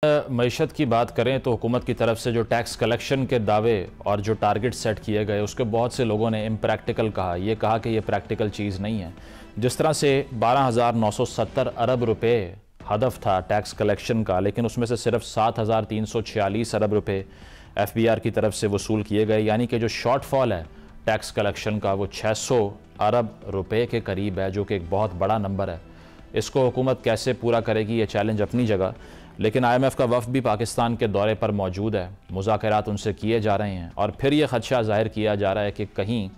मईशत की बात करें तो हुकूमत की तरफ से जो टैक्स कलेक्शन के दावे और जो टारगेट सेट किए गए उसके बहुत से लोगों ने इम्प्रैक्टिकल कहा। ये कहा कि ये प्रैक्टिकल चीज़ नहीं है। जिस तरह से 12,970 अरब रुपए हदफ था टैक्स कलेक्शन का, लेकिन उसमें से सिर्फ 7,346 अरब रुपए FBR की तरफ से वसूल किए गए, यानी कि जो शॉर्टफॉल है टैक्स कलेक्शन का वो 600 अरब रुपए के करीब है, जो कि एक बहुत बड़ा नंबर है। इसको हुकूमत कैसे पूरा करेगी, ये चैलेंज अपनी जगह, लेकिन IMF का वफ़द भी पाकिस्तान के दौरे पर मौजूद है। मुज़ाकरात उनसे किए जा रहे हैं और फिर ये ख़दशा ज़ाहिर किया जा रहा है कि कहीं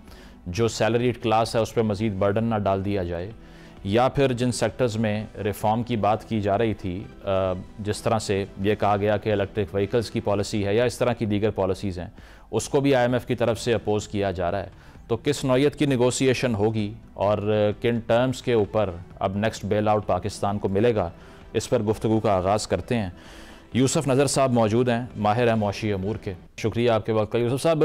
जो सैलरीड क्लास है उस पर मज़ीद बर्डन ना डाल दिया जाए, या फिर जिन सेक्टर्स में रिफ़ॉर्म की बात की जा रही थी, जिस तरह से ये कहा गया कि इलेक्ट्रिक व्हीकल्स की पॉलिसी है या इस तरह की दीगर पॉलिसीज़ हैं, उसको भी IMF की तरफ से अपोज़ किया जा रहा है। तो किस नौयत की नेगोशिएशन होगी और किन टर्म्स के ऊपर अब नेक्स्ट बेल आउट पाकिस्तान को मिलेगा, इस पर गुफ्तगू का आगाज़ करते हैं। यूसुफ नज़र साहब मौजूद हैं, माहिर हैं मौशी अमूर के। शुक्रिया आपके वक्त का। यूसुफ साहब,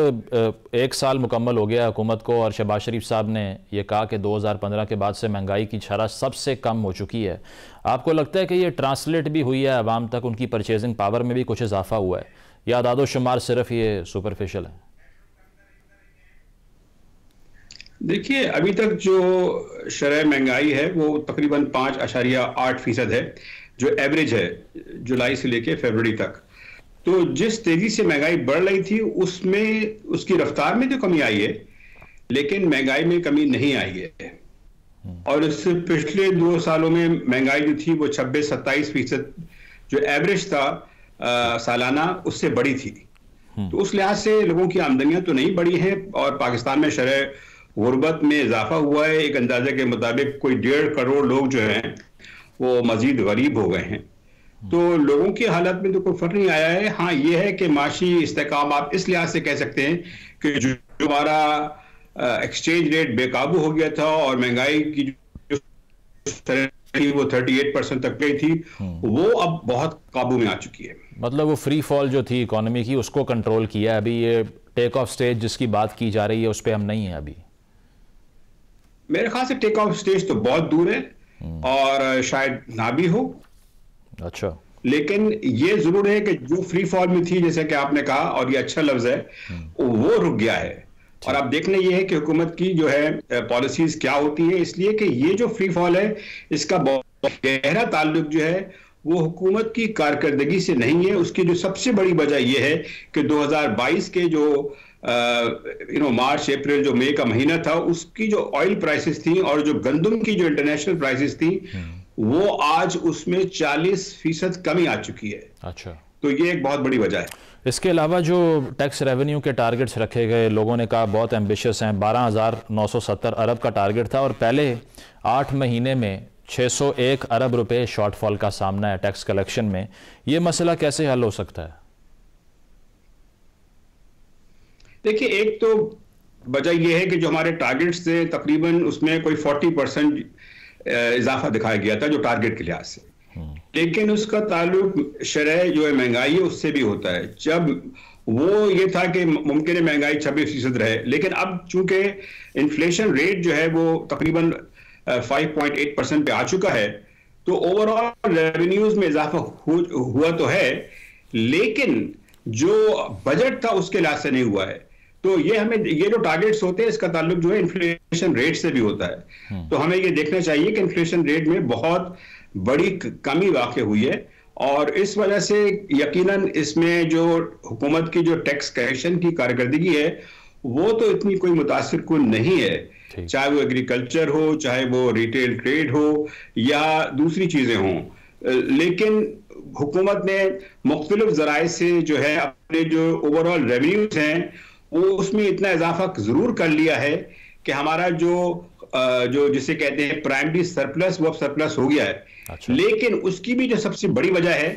एक साल मुकम्मल हो गया हुकूमत को और शहबाज शरीफ साहब ने यह कहा कि 2015 के बाद से महंगाई की शरह सबसे कम हो चुकी है। आपको लगता है कि ये ट्रांसलेट भी हुई है आवाम तक, उनकी परचेजिंग पावर में भी कुछ इजाफा हुआ है, या आदादो शुमार सिर्फ ये सुपरफिशियल है? देखिए, अभी तक जो शरह महंगाई है वो तकरीबन 5.8% है, जो एवरेज है जुलाई से लेके फरवरी तक। तो जिस तेजी से महंगाई बढ़ रही थी उसमें उसकी रफ्तार में तो कमी आई है, लेकिन महंगाई में कमी नहीं आई है। और इससे पिछले 2 सालों में महंगाई जो थी वो 26-27% जो एवरेज था सालाना, उससे बढ़ी थी। तो उस लिहाज से लोगों की आमदनियां तो नहीं बढ़ी हैं और पाकिस्तान में शरह गुर्बत में इजाफा हुआ है। एक अंदाजे के मुताबिक कोई 1.5 करोड़ लोग जो हैं वो मजीद गरीब हो गए हैं। तो लोगों की हालत में तो कोई फर्क नहीं आया है। हाँ, ये है कि माशी इस्तेकाम आप इस लिहाज से कह सकते हैं कि जो हमारा एक्सचेंज रेट बेकाबू हो गया था और महंगाई की जो थी वो 38% तक गई थी, वो अब बहुत काबू में आ चुकी है। मतलब वो फ्री फॉल जो थी इकोनॉमी की, उसको कंट्रोल किया है। अभी ये टेक ऑफ स्टेज जिसकी बात की जा रही है उस पर हम नहीं है अभी। मेरे ख्याल से टेक ऑफ स्टेज तो बहुत दूर है और शायद ना भी हो। अच्छा, लेकिन ये जरूर है कि जो फ्री फॉल में थी, जैसे कि आपने कहा, और ये अच्छा लफ्ज है, वो रुक गया है। और अब देखना ये है कि हुकूमत की जो है पॉलिसीज क्या होती है, इसलिए कि ये जो फ्री फॉल है इसका बहुत गहरा ताल्लुक जो है वो हुकूमत की कारकर्दगी से नहीं है। उसकी जो सबसे बड़ी वजह यह है कि 2022 के जो मार्च अप्रैल जो मई का महीना था, उसकी जो ऑयल प्राइसेस थी और जो गंदम की जो इंटरनेशनल प्राइसेस थी, वो आज उसमें 40% कमी आ चुकी है। अच्छा, तो ये एक बहुत बड़ी वजह है। इसके अलावा जो टैक्स रेवेन्यू के टारगेट्स रखे गए, लोगों ने कहा बहुत एम्बिशियस हैं। 12,970 अरब का टारगेट था और पहले 8 महीने में 601 अरब रुपए शॉर्टफॉल का सामना है टैक्स कलेक्शन में। ये मसला कैसे हल हो सकता है? देखिए, एक तो वजह यह है कि जो हमारे टारगेट्स थे तकरीबन उसमें कोई 40% इजाफा दिखाया गया था जो टारगेट के लिहाज से, लेकिन उसका ताल्लुक शरह जो है महंगाई है उससे भी होता है। जब वो ये था कि मुमकिन है महंगाई 26% रहे, लेकिन अब चूंकि इन्फ्लेशन रेट जो है वो तकरीबन 5.8% पे आ चुका है, तो ओवरऑल रेवेन्यूज में इजाफा हुआ तो है, लेकिन जो बजट था उसके लिहाज से नहीं हुआ है। तो ये जो टारगेट्स होते हैं इसका ताल्लुक जो है इन्फ्लेशन रेट से भी होता है। तो हमें ये देखना चाहिए कि इन्फ्लेशन रेट में बहुत बड़ी कमी वाक़ई हुई है और इस वजह से यकीनन इसमें जो हुकूमत की जो टैक्स कलेक्शन की कारकर्दगी है वो तो इतनी कोई मुतासिर कुन नहीं है, चाहे वो एग्रीकल्चर हो, चाहे वो रिटेल ट्रेड हो या दूसरी चीजें हों। लेकिन हुकूमत ने मुख्तलिफ ज़राए से जो है अपने जो ओवरऑल रेवेन्यूज हैं वो उसमें इतना इजाफा जरूर कर लिया है कि हमारा जो जिसे कहते हैं प्राइमरी सरप्लस, वो सरप्लस हो गया है। अच्छा। लेकिन उसकी भी जो सबसे बड़ी वजह है,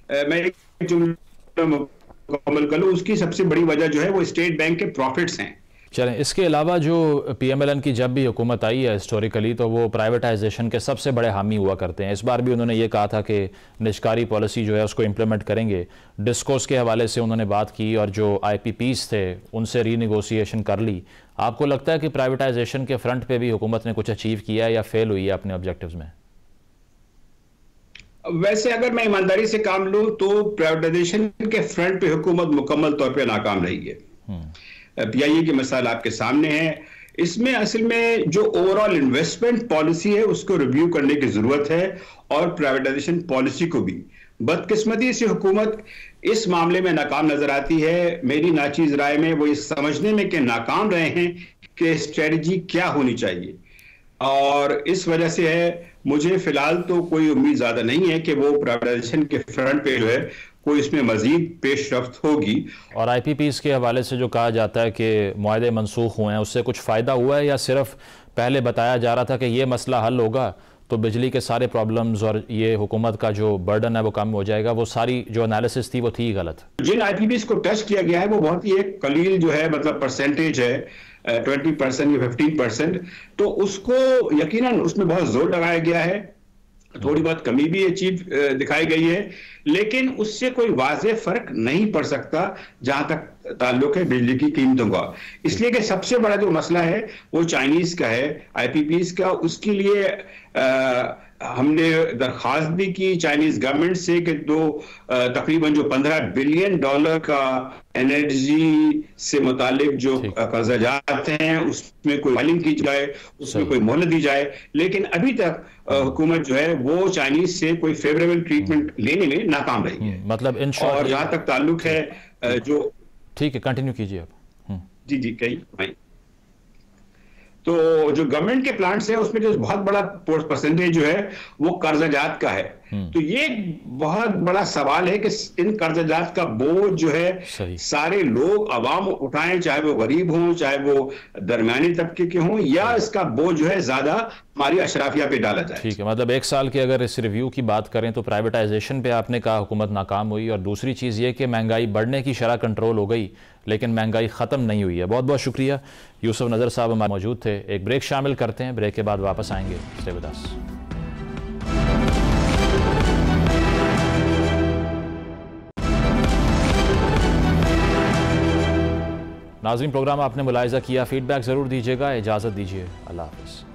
मैं जो मुकम्मल कर लूं, उसकी सबसे बड़ी वजह जो है वो स्टेट बैंक के प्रॉफिट्स हैं। चलें, इसके अलावा जो PMLN की जब भी हुकूमत आई है हिस्टोरिकली, तो वो प्राइवेटाइजेशन के सबसे बड़े हामी हुआ करते हैं। इस बार भी उन्होंने ये कहा था कि निजकारी पॉलिसी जो है उसको इम्प्लीमेंट करेंगे। डिस्कोस के हवाले से उन्होंने बात की और जो IPPs थे उनसे रीनिगोशिएशन कर ली। आपको लगता है कि प्राइवेटाइजेशन के फ्रंट पे भी हुकूमत ने कुछ अचीव किया है या फेल हुई है अपने ऑब्जेक्टिव्स में? वैसे अगर मैं ईमानदारी से काम लूं तो प्राइवेटाइजेशन के फ्रंट पे हुकूमत मुकम्मल तौर पे नाकाम रही है। पीआईए की मिसाल आपके सामने है। इसमें असल में जो ओवरऑल इन्वेस्टमेंट पॉलिसी है उसको रिव्यू करने की जरूरत है, और प्राइवेटाइजेशन पॉलिसी को भी। बदकिस्मती से हुकूमत इस मामले में नाकाम नजर आती है। मेरी नाचीज राय में वो इस समझने में कि नाकाम रहे हैं कि स्ट्रेटजी क्या होनी चाहिए, और इस वजह से है मुझे फिलहाल तो कोई उम्मीद ज्यादा नहीं है कि वो प्राइवेटाइजेशन के फ्रंट पे जो है कोई इसमें मजीद पेशरफ्त होगी। और आईपीपीज़ के हवाले से जो कहा जाता है कि मुआहदे मनसूख हुए हैं, उससे कुछ फ़ायदा हुआ है, या सिर्फ पहले बताया जा रहा था कि ये मसला हल होगा तो बिजली के सारे प्रॉब्लम्स और ये हुकूमत का जो बर्डन है वो कम हो जाएगा? वो सारी जो एनालिसिस थी वो थी गलत। जिन आईपीपीज़ को टच किया गया है वो बहुत ही एक कलील जो है, मतलब परसेंटेज है, 20% या 15%, तो उसको यकीनन उसमें बहुत जोर लगाया गया है। थोड़ी बहुत कमी भी अचीव दिखाई गई है, लेकिन उससे कोई वाज़े फर्क नहीं पड़ सकता जहां तक ताल्लुक है बिजली की कीमतों का। इसलिए कि सबसे बड़ा जो मसला है वो चाइनीज का है, आईपीपीज़ का। उसके लिए हमने दरख्वास्त भी की चाइनीज गवर्नमेंट से कि तकरीबन जो $15 बिलियन का एनर्जी से मुतालिक जो कर्जात हैं उसमें कोई फाइलिंग की जाए, उसमें कोई मोहलत दी जाए। लेकिन अभी तक हुकूमत जो है वो चाइनीज से कोई फेवरेबल ट्रीटमेंट लेने में नाकाम रही है। मतलब इन और जहां तक ताल्लुक है जो, ठीक है कंटिन्यू कीजिए आप। जी कहीं तो जो गवर्नमेंट के प्लांट्स हैं उसमें जो बहुत बड़ा परसेंटेज जो है वो कर्जात का है। तो ये बहुत बड़ा सवाल है कि इन कर्जात का बोझ जो है सारे लोग अवाम उठाएं, चाहे वो गरीब हों, चाहे वो दरमियानी तबके के हों, या इसका बोझ जो है ज्यादा हमारी अशराफिया पे डाला जाए। ठीक है, मतलब 1 साल की अगर इस रिव्यू की बात करें तो प्राइवेटाइजेशन पे आपने कहा हुकूमत नाकाम हुई, और दूसरी चीज़ ये कि महंगाई बढ़ने की शरह कंट्रोल हो गई लेकिन महंगाई ख़त्म नहीं हुई है। बहुत बहुत शुक्रिया। यूसुफ नज़र साहब हमारे मौजूद थे। एक ब्रेक शामिल करते हैं, ब्रेक के बाद वापस आएंगे। Stay with us. नाज़रीन, प्रोग्राम आपने मुलाहिज़ा किया, फीडबैक ज़रूर दीजिएगा। इजाज़त दीजिए, अल्लाह हाफ़िज़।